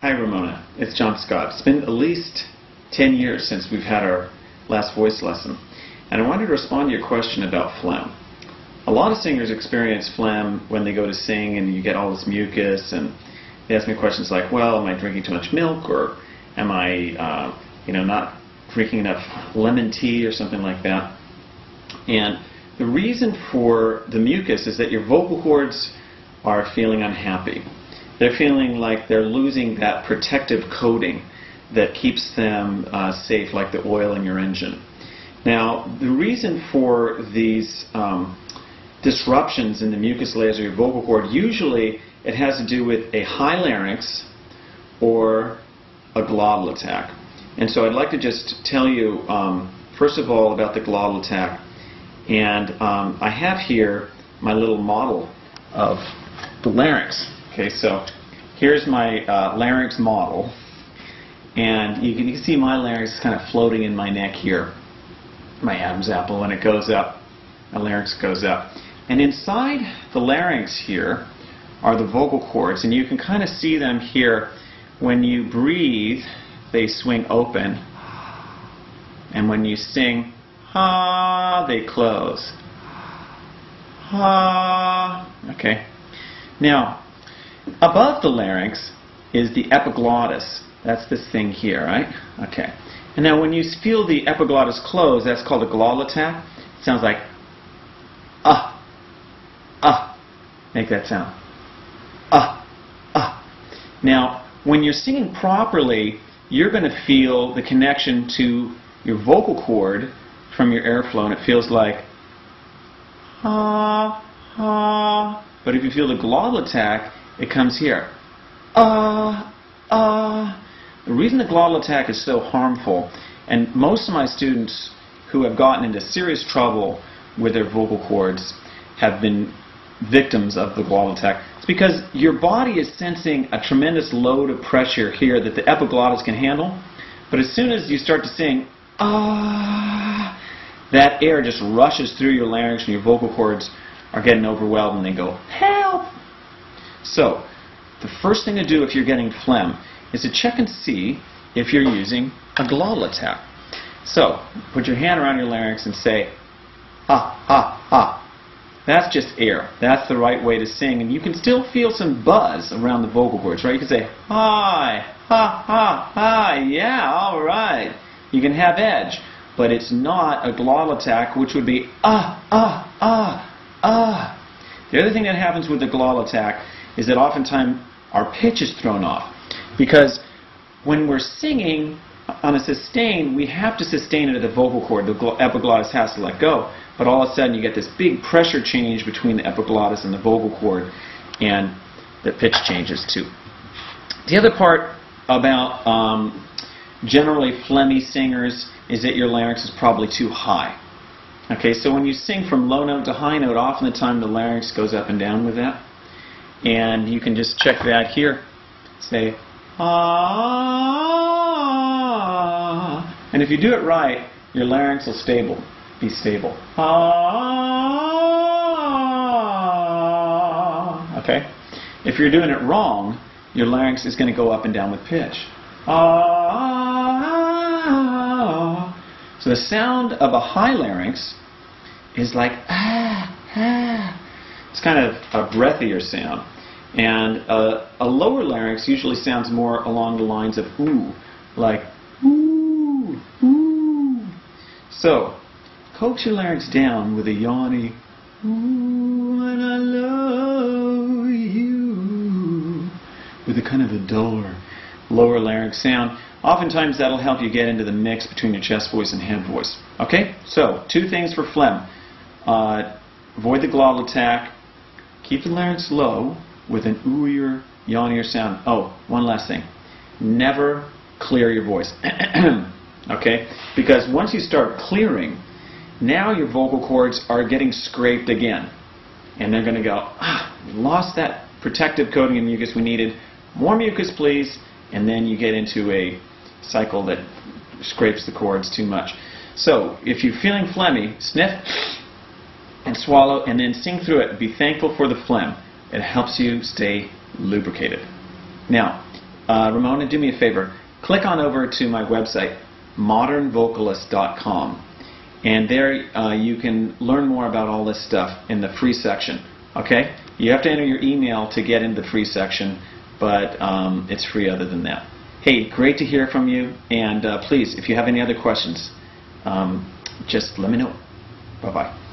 Hi Ramona, it's John Scott. It's been at least 10 years since we've had our last voice lesson, and I wanted to respond to your question about phlegm. A lot of singers experience phlegm when they go to sing and you get all this mucus, and they ask me questions like, well, am I drinking too much milk, or am I not drinking enough lemon tea or something like that. And the reason for the mucus is that your vocal cords are feeling unhappy. They're feeling like they're losing that protective coating that keeps them safe, like the oil in your engine. Now, the reason for these disruptions in the mucus layers of your vocal cord, usually it has to do with a high larynx or a glottal attack. And so I'd like to just tell you, first of all, about the glottal attack. And I have here my little model of the larynx. Okay, so here's my larynx model, and you can see my larynx is kind of floating in my neck here, my Adam's apple. When it goes up, my larynx goes up. And inside the larynx here are the vocal cords, and you can kind of see them here. When you breathe, they swing open, and when you sing, ha, they close. Ha. Okay. Now, above the larynx is the epiglottis. That's this thing here, right? Okay. And now when you feel the epiglottis close, that's called a glottal attack. It sounds like ah, ah. Make that sound. Ah, ah. Now, when you're singing properly, you're going to feel the connection to your vocal cord from your airflow, and it feels like ha, ha. But if you feel the glottal attack, it comes here. Ah, ah. The reason the glottal attack is so harmful, and most of my students who have gotten into serious trouble with their vocal cords have been victims of the glottal attack, it's because your body is sensing a tremendous load of pressure here that the epiglottis can handle. But as soon as you start to sing, ah, that air just rushes through your larynx and your vocal cords are getting overwhelmed and they go, help! So, the first thing to do if you're getting phlegm is to check and see if you're using a glottal attack. So, put your hand around your larynx and say, ha, ha, ha. That's just air. That's the right way to sing, and you can still feel some buzz around the vocal cords, right? You can say, hi, ha, ha, hi, yeah, all right. You can have edge, but it's not a glottal attack, which would be ah, ah, ah, ah. The other thing that happens with the glottal attack is that oftentimes our pitch is thrown off, because when we're singing on a sustain, we have to sustain it at the vocal cord. The epiglottis has to let go. But all of a sudden you get this big pressure change between the epiglottis and the vocal cord, and the pitch changes too. The other part about generally phlegmy singers is that your larynx is probably too high. Okay, so when you sing from low note to high note, often the time the larynx goes up and down with that. And you can just check that here. Say, ah. And if you do it right, your larynx will be stable. Ah. Okay? If you're doing it wrong, your larynx is going to go up and down with pitch. Ah. So the sound of a high larynx is like ah, ah. It's kind of a breathier sound. And a lower larynx usually sounds more along the lines of ooh, like ooh, ooh. So, coax your larynx down with a yawny ooh, and I love you, with a kind of a duller, lower larynx sound. Oftentimes that'll help you get into the mix between your chest voice and head voice. Okay? So, 2 things for phlegm. Avoid the glottal attack. Keep the larynx low with an oohier, yawnier sound. Oh, one last thing. Never clear your voice. Okay? Because once you start clearing, now your vocal cords are getting scraped again. And they're going to go, ah, we lost that protective coating and mucus we needed. More mucus, please. And then you get into a cycle that scrapes the cords too much. So, if you're feeling phlegmy, sniff and swallow and then sing through it. Be thankful for the phlegm. It helps you stay lubricated. Now, Ramona, do me a favor. Click on over to my website, modernvocalist.com. And there you can learn more about all this stuff in the free section. Okay? You have to enter your email to get into the free section, but it's free other than that. Hey, great to hear from you. And please, if you have any other questions, just let me know. Bye-bye.